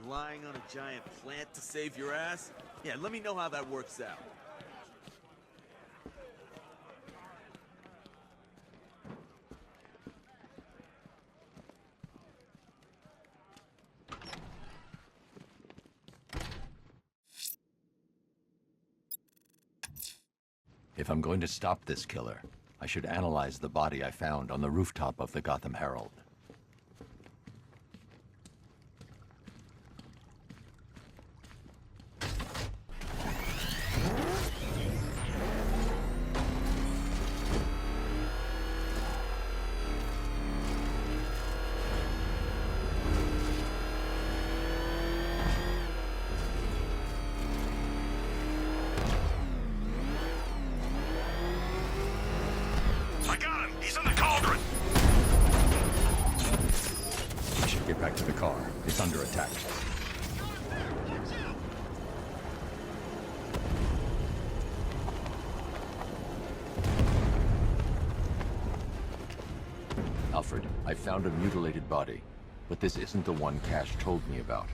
relying on a giant plant to save your ass? Yeah, let me know how that works out. If I'm going to stop this killer, I should analyze the body I found on the rooftop of the Gotham Herald. Back to the car. It's under attack. Alfred, I found a mutilated body, but this isn't the one Cash told me about.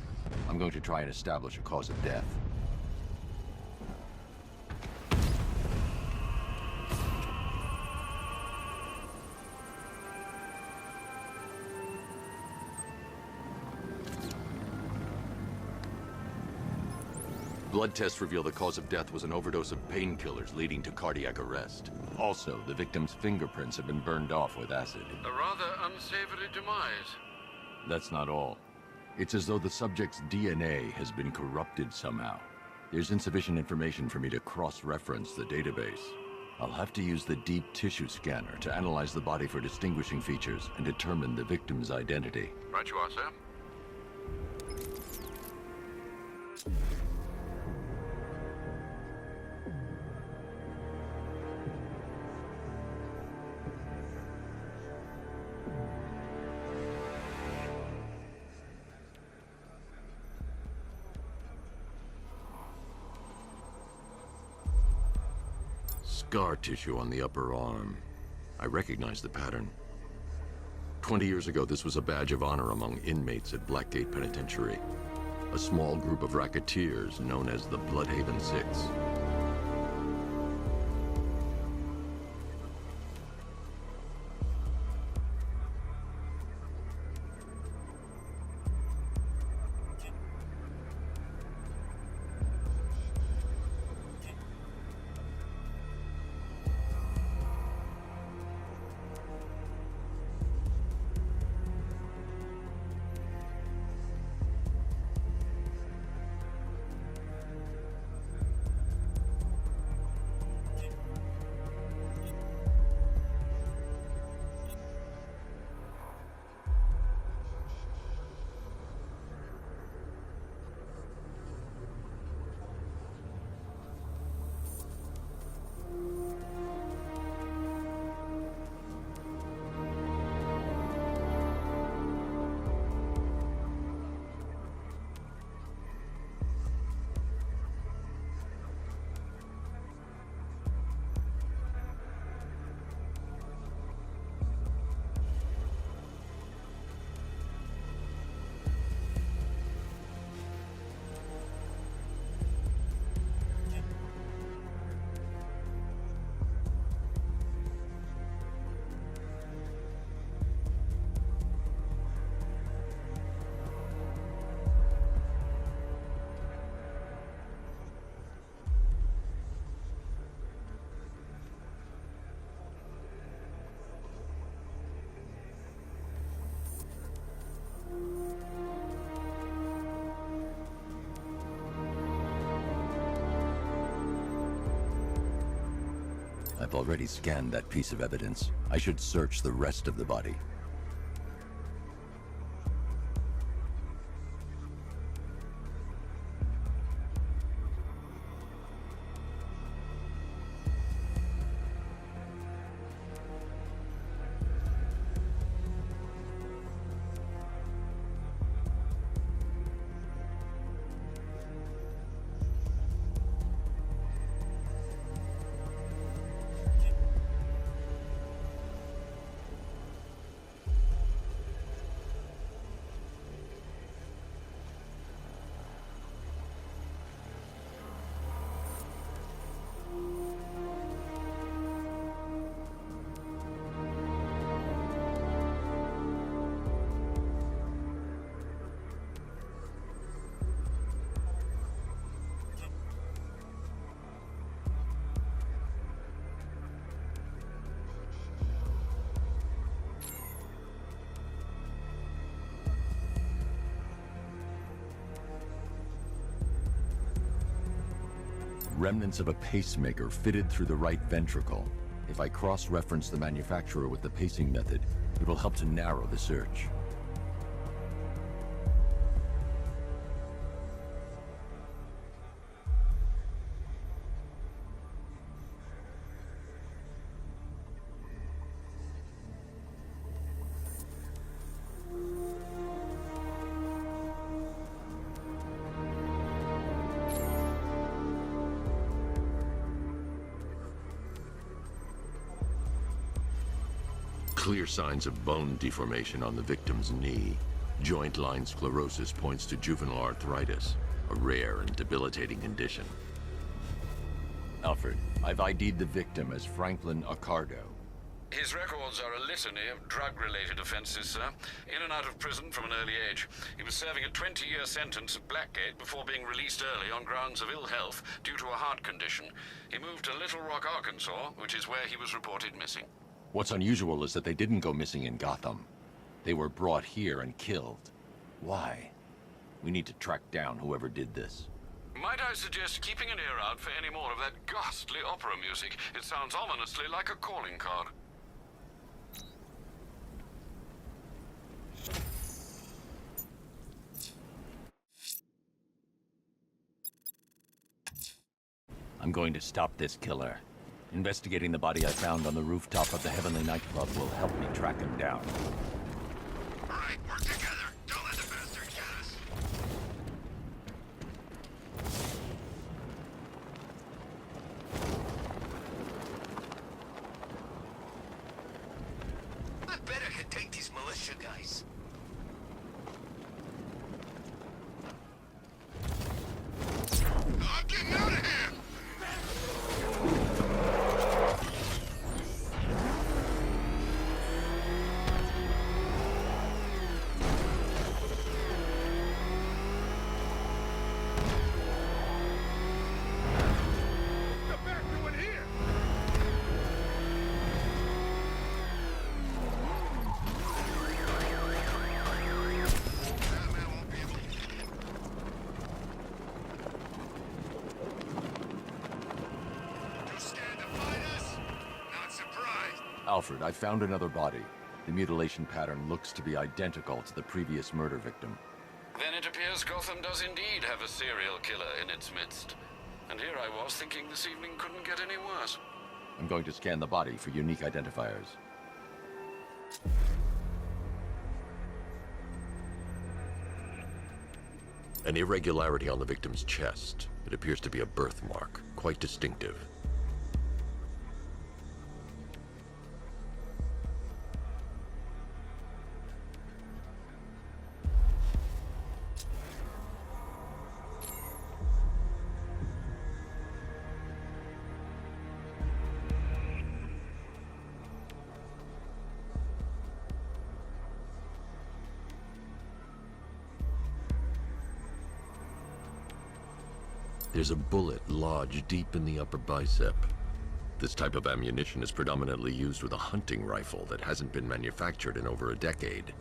I'm going to try and establish a cause of death. Blood tests reveal the cause of death was an overdose of painkillers leading to cardiac arrest. Also, the victim's fingerprints have been burned off with acid. A rather unsavory demise. That's not all. It's as though the subject's DNA has been corrupted somehow. There's insufficient information for me to cross-reference the database. I'll have to use the deep tissue scanner to analyze the body for distinguishing features and determine the victim's identity. Right you are, sir. Scar tissue on the upper arm. I recognize the pattern. 20 years ago, this was a badge of honor among inmates at Blackgate Penitentiary. A small group of racketeers known as the Bloodhaven Six. I've already scanned that piece of evidence. I should search the rest of the body. Remnants of a pacemaker fitted through the right ventricle. If I cross-reference the manufacturer with the pacing method, it will help to narrow the search. Clear signs of bone deformation on the victim's knee. Joint line sclerosis points to juvenile arthritis, a rare and debilitating condition. Alfred, I've ID'd the victim as Franklin Accardo. His records are a litany of drug-related offenses, sir. In and out of prison from an early age. He was serving a 20-year sentence at Blackgate before being released early on grounds of ill health due to a heart condition. He moved to Little Rock, Arkansas, which is where he was reported missing. What's unusual is that they didn't go missing in Gotham. They were brought here and killed. Why? We need to track down whoever did this. Might I suggest keeping an ear out for any more of that ghastly opera music? It sounds ominously like a calling card. I'm going to stop this killer. Investigating the body I found on the rooftop of the Heavenly nightclub will help me track him down. All right, work together. Don't let the bastard get us. I bet I could take these militia guys. I'm getting out of here! Alfred, I found another body. The mutilation pattern looks to be identical to the previous murder victim. Then it appears Gotham does indeed have a serial killer in its midst. And here I was thinking this evening couldn't get any worse. I'm going to scan the body for unique identifiers. An irregularity on the victim's chest. It appears to be a birthmark, quite distinctive. There's a bullet lodged deep in the upper bicep. This type of ammunition is predominantly used with a hunting rifle that hasn't been manufactured in over a decade.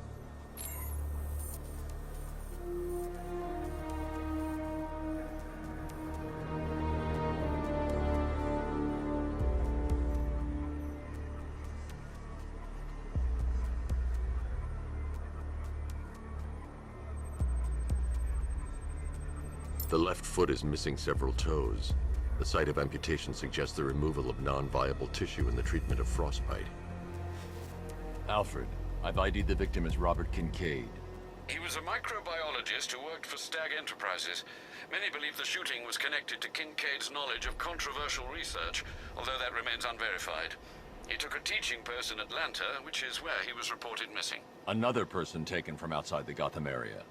The left foot is missing several toes. The site of amputation suggests the removal of non-viable tissue in the treatment of frostbite. Alfred, I've ID'd the victim as Robert Kincaid. He was a microbiologist who worked for Stag Enterprises. Many believe the shooting was connected to Kincaid's knowledge of controversial research, although that remains unverified. He took a teaching post in Atlanta, which is where he was reported missing. Another person taken from outside the Gotham area.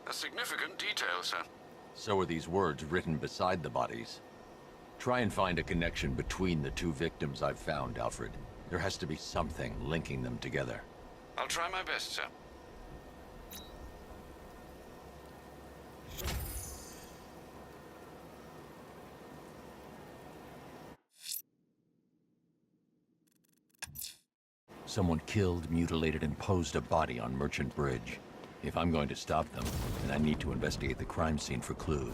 A significant detail, sir. So are these words written beside the bodies. Try and find a connection between the two victims I've found, Alfred. There has to be something linking them together. I'll try my best, sir. Someone killed, mutilated, and posed a body on Merchant Bridge. If I'm going to stop them, then I need to investigate the crime scene for clues.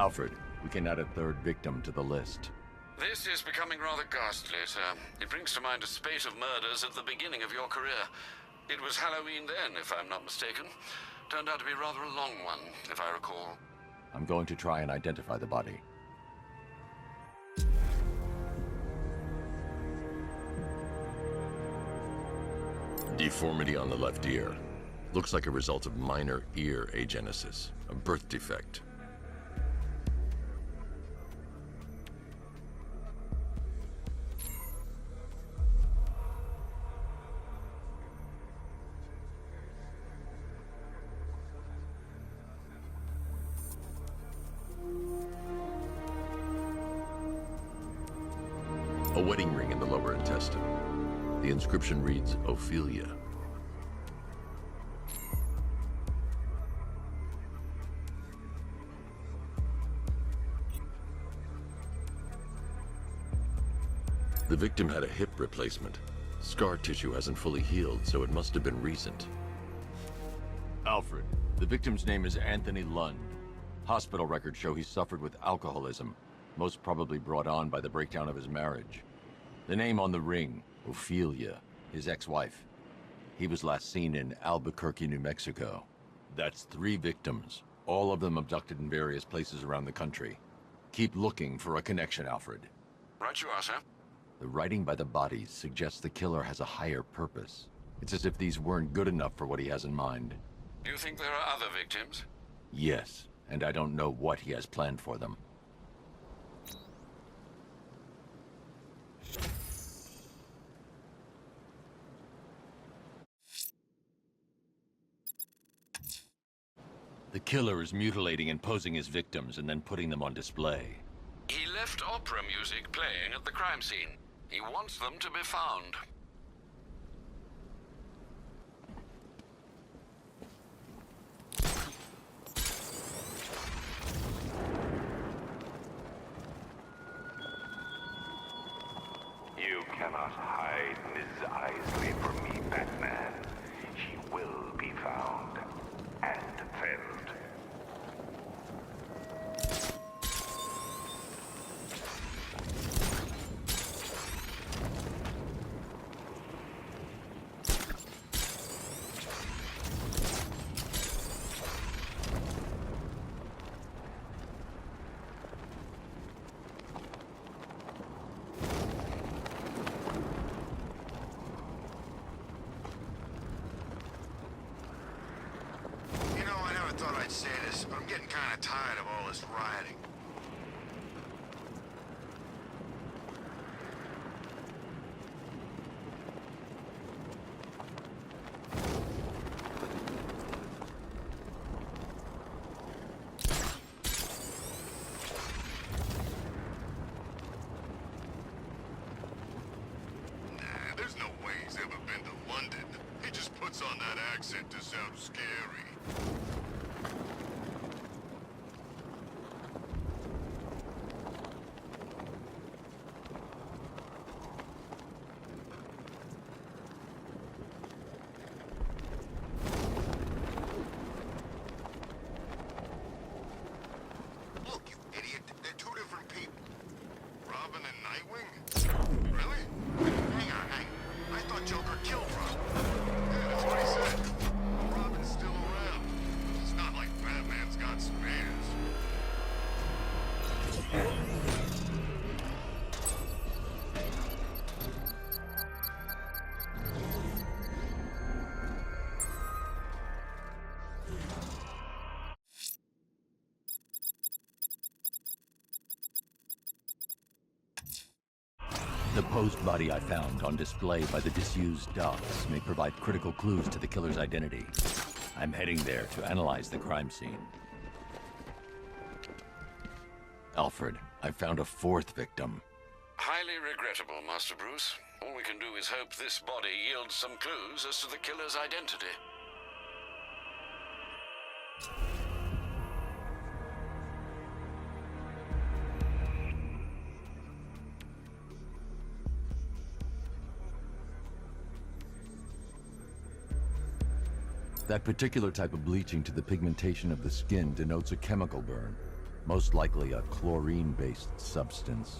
Alfred, we can add a third victim to the list. This is becoming rather ghastly, sir. It brings to mind a spate of murders at the beginning of your career. It was Halloween then, if I'm not mistaken. Turned out to be rather a long one, if I recall. I'm going to try and identify the body. Deformity on the left ear. Looks like a result of minor ear agenesis, a birth defect. A wedding ring in the lower intestine. The inscription reads, Ophelia. The victim had a hip replacement. Scar tissue hasn't fully healed, so it must have been recent. Alfred, the victim's name is Anthony Lund. Hospital records show he suffered with alcoholism, most probably brought on by the breakdown of his marriage. The name on the ring, Ophelia, his ex-wife. He was last seen in Albuquerque, New Mexico. That's 3 victims, all of them abducted in various places around the country. Keep looking for a connection, Alfred. Right you are, sir. The writing by the bodies suggests the killer has a higher purpose. It's as if these weren't good enough for what he has in mind. Do you think there are other victims? Yes, and I don't know what he has planned for them. The killer is mutilating and posing as victims and then putting them on display. He left opera music playing at the crime scene. He wants them to be found. You cannot hide Ms. Isley from me, Batman. She will be found and felled. I thought I'd say this, but I'm getting kind of tired of all this rioting. Nah, there's no way he's ever been to London. He just puts on that accent to sound scary. Look, you idiot. They're 2 different people. Robin and Nightwing? Really? Hang on. I thought Joker killed Robin. Yeah, that's what he said. Robin's still around. It's not like Batman's got spares. The post body I found on display by the disused docks may provide critical clues to the killer's identity. I'm heading there to analyze the crime scene. Alfred, I found a 4th victim. Highly regrettable, Master Bruce. All we can do is hope this body yields some clues as to the killer's identity. That particular type of bleaching to the pigmentation of the skin denotes a chemical burn. Most likely a chlorine-based substance.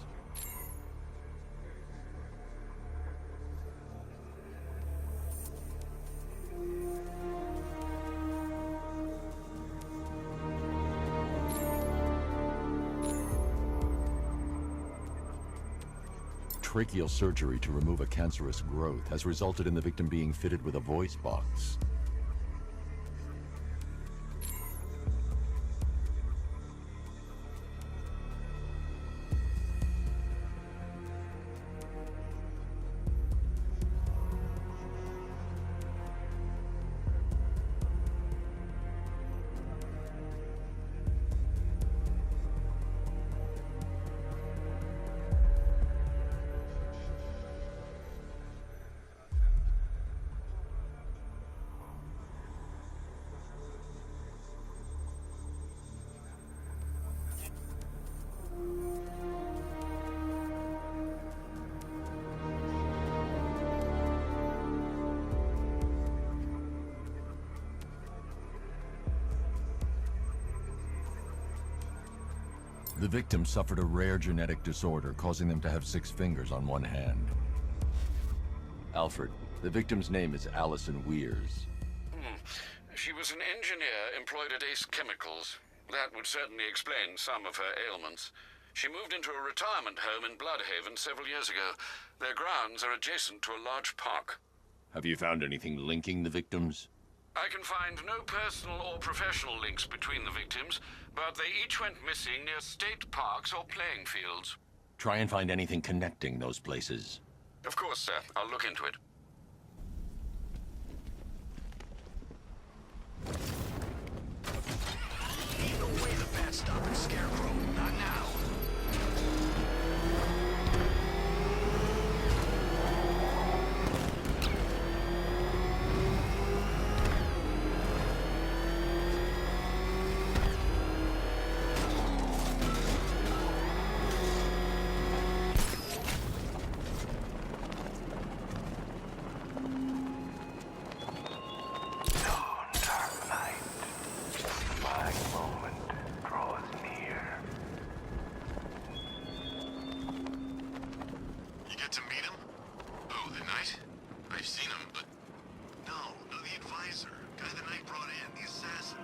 Tracheal surgery to remove a cancerous growth has resulted in the victim being fitted with a voice box. The victim suffered a rare genetic disorder, causing them to have 6 fingers on one hand. Alfred, the victim's name is Allison Weers. She was an engineer employed at Ace Chemicals. That would certainly explain some of her ailments. She moved into a retirement home in Bloodhaven several years ago. Their grounds are adjacent to a large park. Have you found anything linking the victims? I can find no personal or professional links between the victims, but they each went missing near state parks or playing fields. Try and find anything connecting those places. Of course, sir. I'll look into it. Ain't no way the bat's stopping Scarecrow. Not now. Dark Knight, my moment draws near. You get to meet him? Who, the Knight? I've seen him, but... No, the advisor. Guy the Knight brought in, the assassin.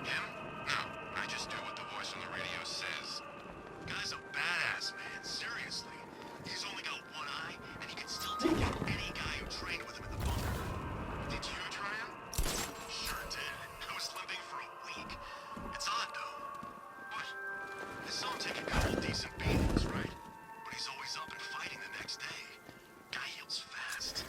Him? No, I just do what the voice on the radio says. Guy's a badass, man, seriously. He's only got one eye, and he can still take out any guy who trained with him in the bunker. Did you try him? Sure did. I was limping for a week. It's odd, though. What? I saw him take a couple decent beatings, right? But he's always up and fighting the next day. Guy heals fast.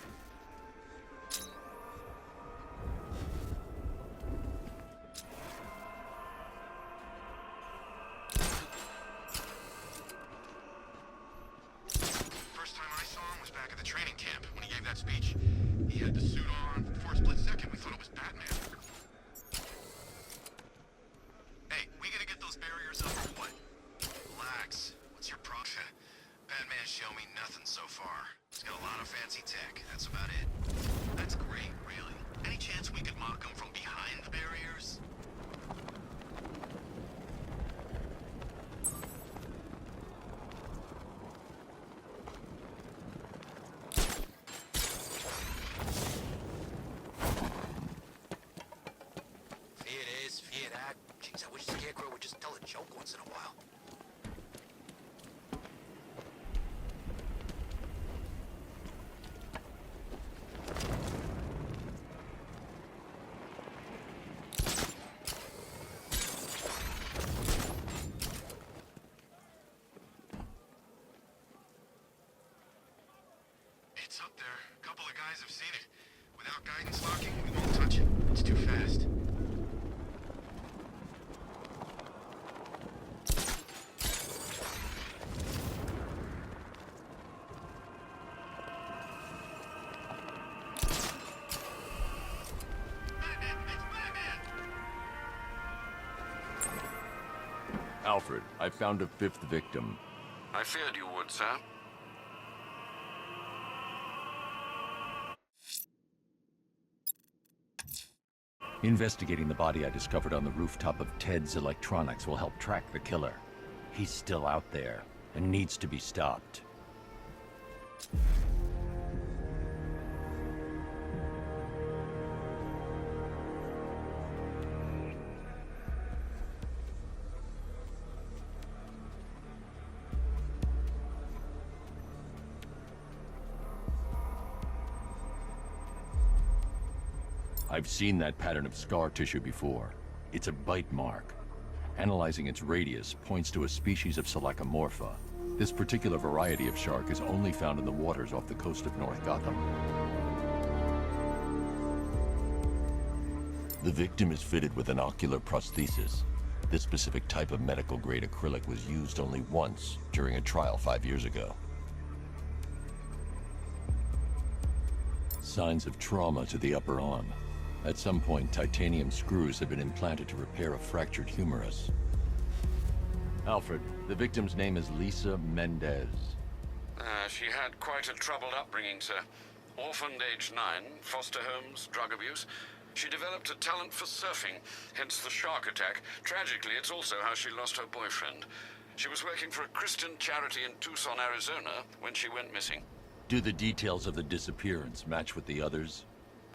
First time I saw him was back at the training camp when he gave that speech. He had the suit on. For a split second, we thought it was Batman. Hey, we gonna get those barriers up or what? Relax. What's your problem? Batman's shown me nothing so far. He's got a lot of fancy tech. That's about it. That's great, really. Any chance we could mock him from behind the barriers? Fear this, fear that. Jeez, I wish Scarecrow would just tell a joke once in a while. It's up there. A couple of guys have seen it. Without guidance locking, we won't touch it. It's too fast. Batman! It's Batman! Alfred, I found a 5th victim. I feared you would, sir. Investigating the body I discovered on the rooftop of Ted's Electronics will help track the killer. He's still out there and needs to be stopped. I've seen that pattern of scar tissue before. It's a bite mark. Analyzing its radius points to a species of Selachomorpha. This particular variety of shark is only found in the waters off the coast of North Gotham. The victim is fitted with an ocular prosthesis. This specific type of medical-grade acrylic was used only once during a trial 5 years ago. Signs of trauma to the upper arm. At some point, titanium screws have been implanted to repair a fractured humerus. Alfred, the victim's name is Lisa Mendez. She had quite a troubled upbringing, sir. Orphaned aged 9, foster homes, drug abuse. She developed a talent for surfing, hence the shark attack. Tragically, it's also how she lost her boyfriend. She was working for a Christian charity in Tucson, Arizona, when she went missing. Do the details of the disappearance match with the others?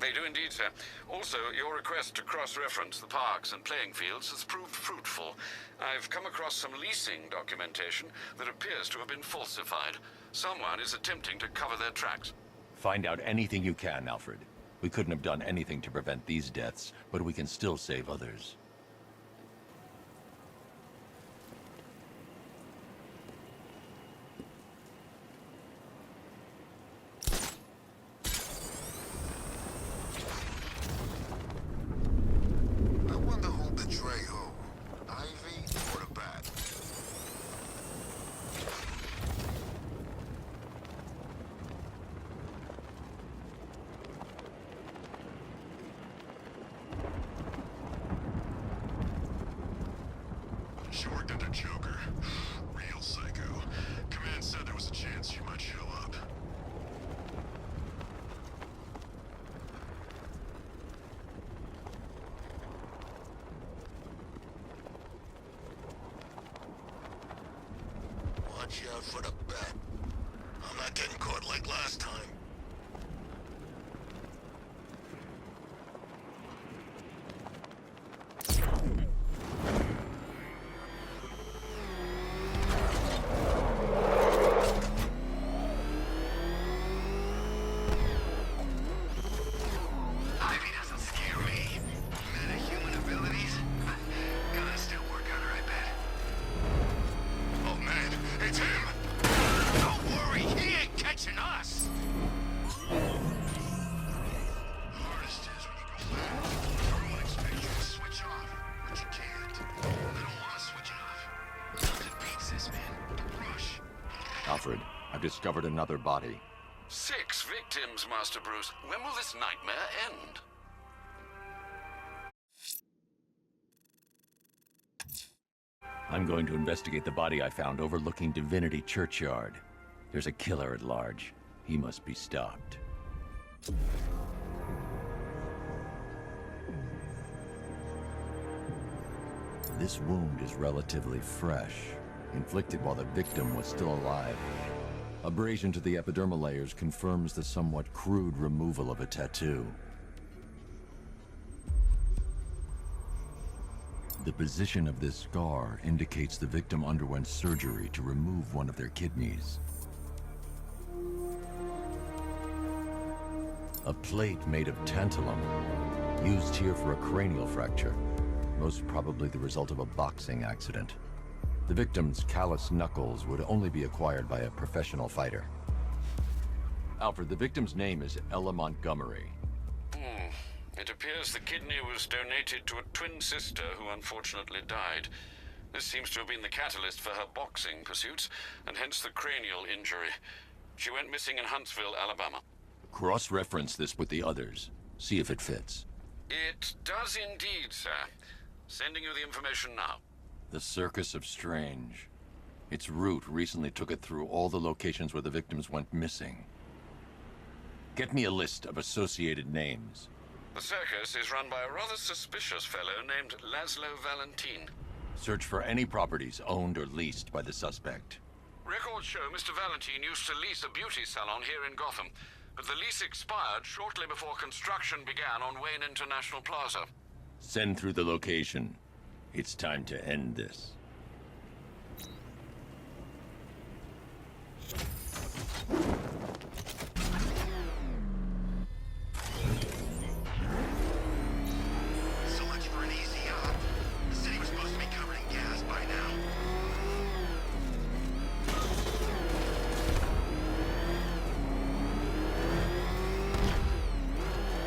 They do indeed, sir. Also, your request to cross-reference the parks and playing fields has proved fruitful. I've come across some leasing documentation that appears to have been falsified. Someone is attempting to cover their tracks. Find out anything you can, Alfred. We couldn't have done anything to prevent these deaths, but we can still save others. I wonder who the Trejo, Ivy or the Bat? She worked under Joker. Real psycho. Command said there was a chance she might show up. Watch out for the Bat. I'm not getting caught like last time. Ivy doesn't scare me. Meta-human abilities? Gonna still work on her, I bet. Oh man, it's him! Don't worry, he ain't catching us! Hardest is when you go back. Everyone expects you to switch off, but you can't. They don't want to switch it off. Nothing beats this, man. The rush. Alfred, I've discovered another body. 6 victims, Master Bruce. When will this nightmare end? I'm going to investigate the body I found overlooking Divinity Churchyard. There's a killer at large. He must be stopped. This wound is relatively fresh, inflicted while the victim was still alive. Abrasion to the epidermal layers confirms the somewhat crude removal of a tattoo. The position of this scar indicates the victim underwent surgery to remove one of their kidneys. A plate made of tantalum, used here for a cranial fracture, most probably the result of a boxing accident. The victim's callous knuckles would only be acquired by a professional fighter. Alfred, the victim's name is Ella Montgomery. It appears the kidney was donated to a twin sister who unfortunately died. This seems to have been the catalyst for her boxing pursuits, and hence the cranial injury. She went missing in Huntsville, Alabama. Cross-reference this with the others. See if it fits. It does indeed, sir. Sending you the information now. The Circus of Strange. Its route recently took it through all the locations where the victims went missing. Get me a list of associated names. The circus is run by a rather suspicious fellow named Laszlo Valentin. Search for any properties owned or leased by the suspect. Records show Mr. Valentin used to lease a beauty salon here in Gotham, but the lease expired shortly before construction began on Wayne International Plaza. Send through the location. It's time to end this. So much for an easy out. The city was supposed to be covered in gas by now.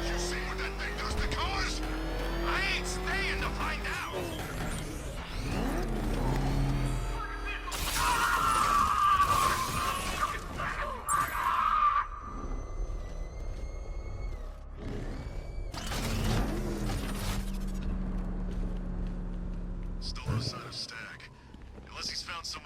You see what that thing does to cars? I ain't staying to find out. Still no sign of Stag. Unless he's found some...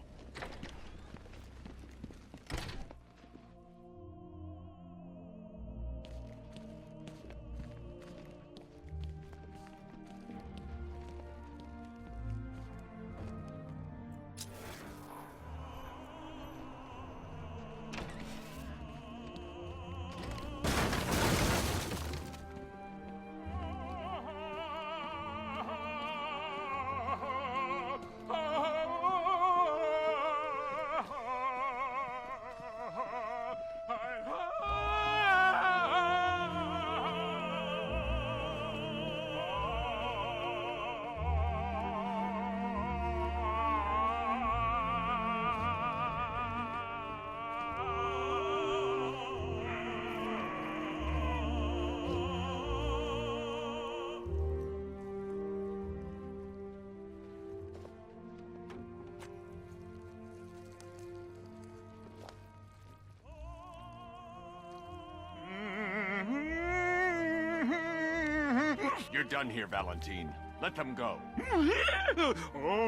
You're done here, Valentine. Let them go. Oh,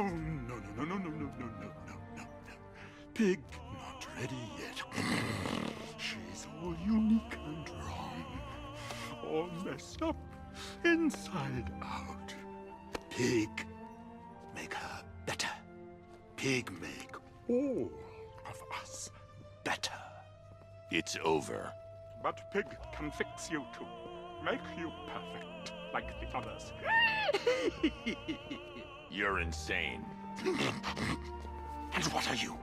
no, no, no, no, no, no, no, no, no. Pig not ready yet. She's all unique and wrong. All messed up, inside out. Pig, make her better. Pig, make all of us better. It's over. But Pig can fix you too. Make you perfect, like the others. You're insane. And what are you?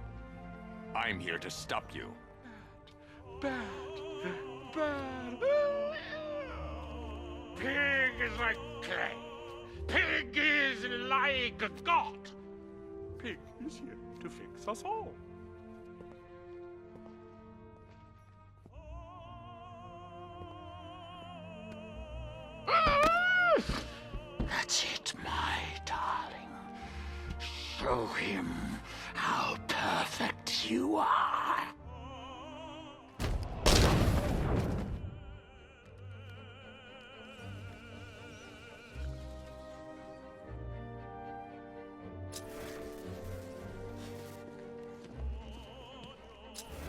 I'm here to stop you. Bad. Bad. Pig is like clay. Pig is like a god. Pig is here to fix us all. That's it, my darling. Show him how perfect you are.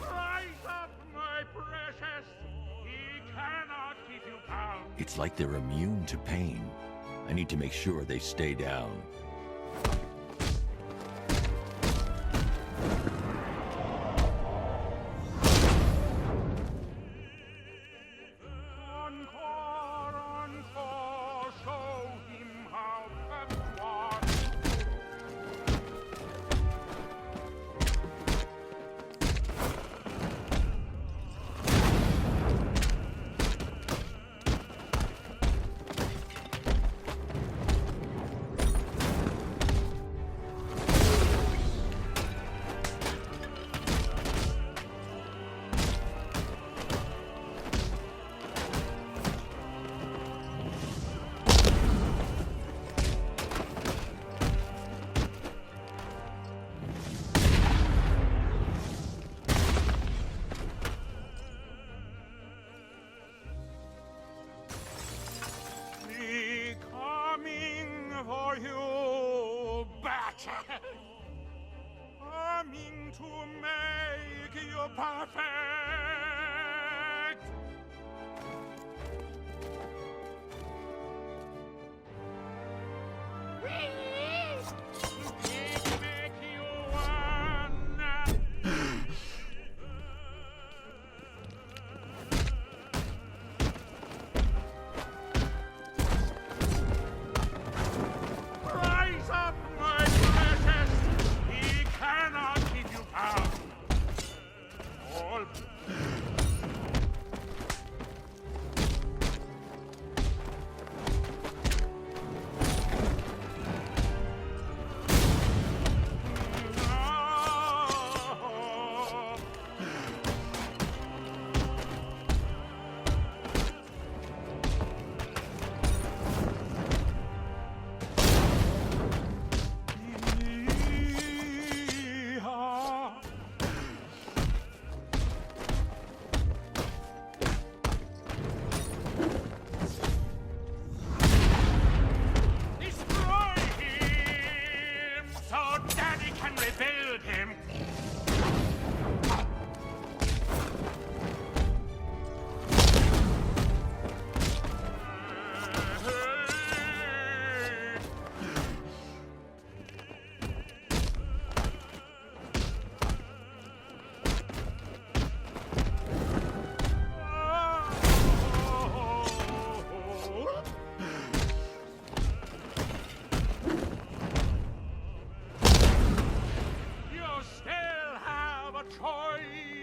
Rise up, my precious. He cannot keep you bound. It's like they're immune to pain. I need to make sure they stay down. Encore, show him how perfect you are. For you, battle, coming to make you perfect.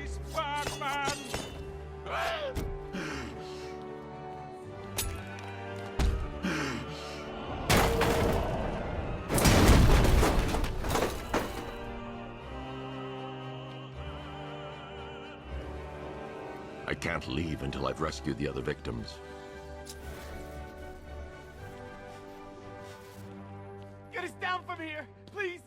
Please, Batman! I can't leave until I've rescued the other victims. Get us down from here, please!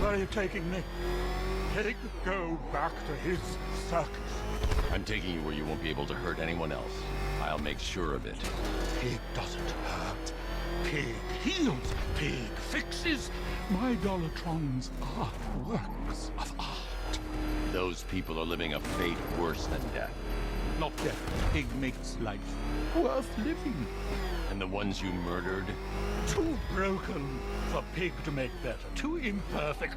Where are you taking me? Pig, go back to his circus. I'm taking you where you won't be able to hurt anyone else. I'll make sure of it. Pig doesn't hurt. Pig heals. Pig fixes. My Dollartrons are works of art. Those people are living a fate worse than death. Not death. Pig makes life worth living. And the ones you murdered? Too broken for Pig to make better. Too imperfect.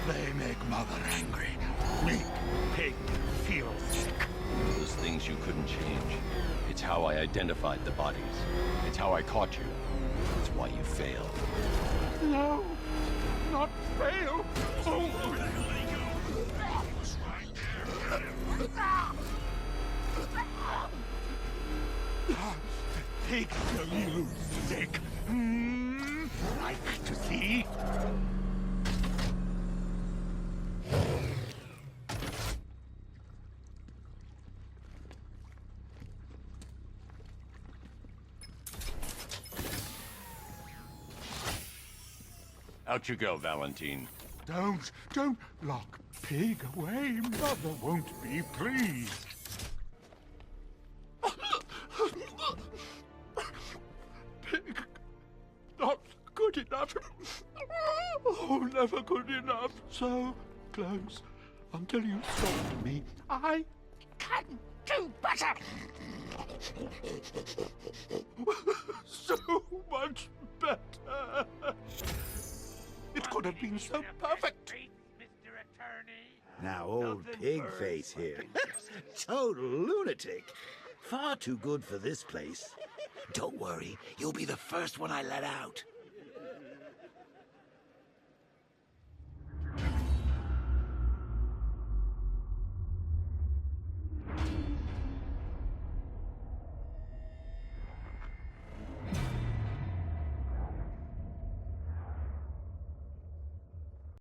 They make Mother angry. Make Pig feel sick. Those things you couldn't change. It's how I identified the bodies. It's how I caught you. It's why you failed. No, not fail. Oh. Pig will you sick. Like to see? Out you go, Valentine. Don't lock Pig away. Mother won't be pleased. Pig, not good enough. Oh, never good enough. So close until you stop me. I can do better. So much better. It could have been so perfect. Mr. Attorney. Now, old pig face here. Total lunatic. Far too good for this place. Don't worry, you'll be the first one I let out.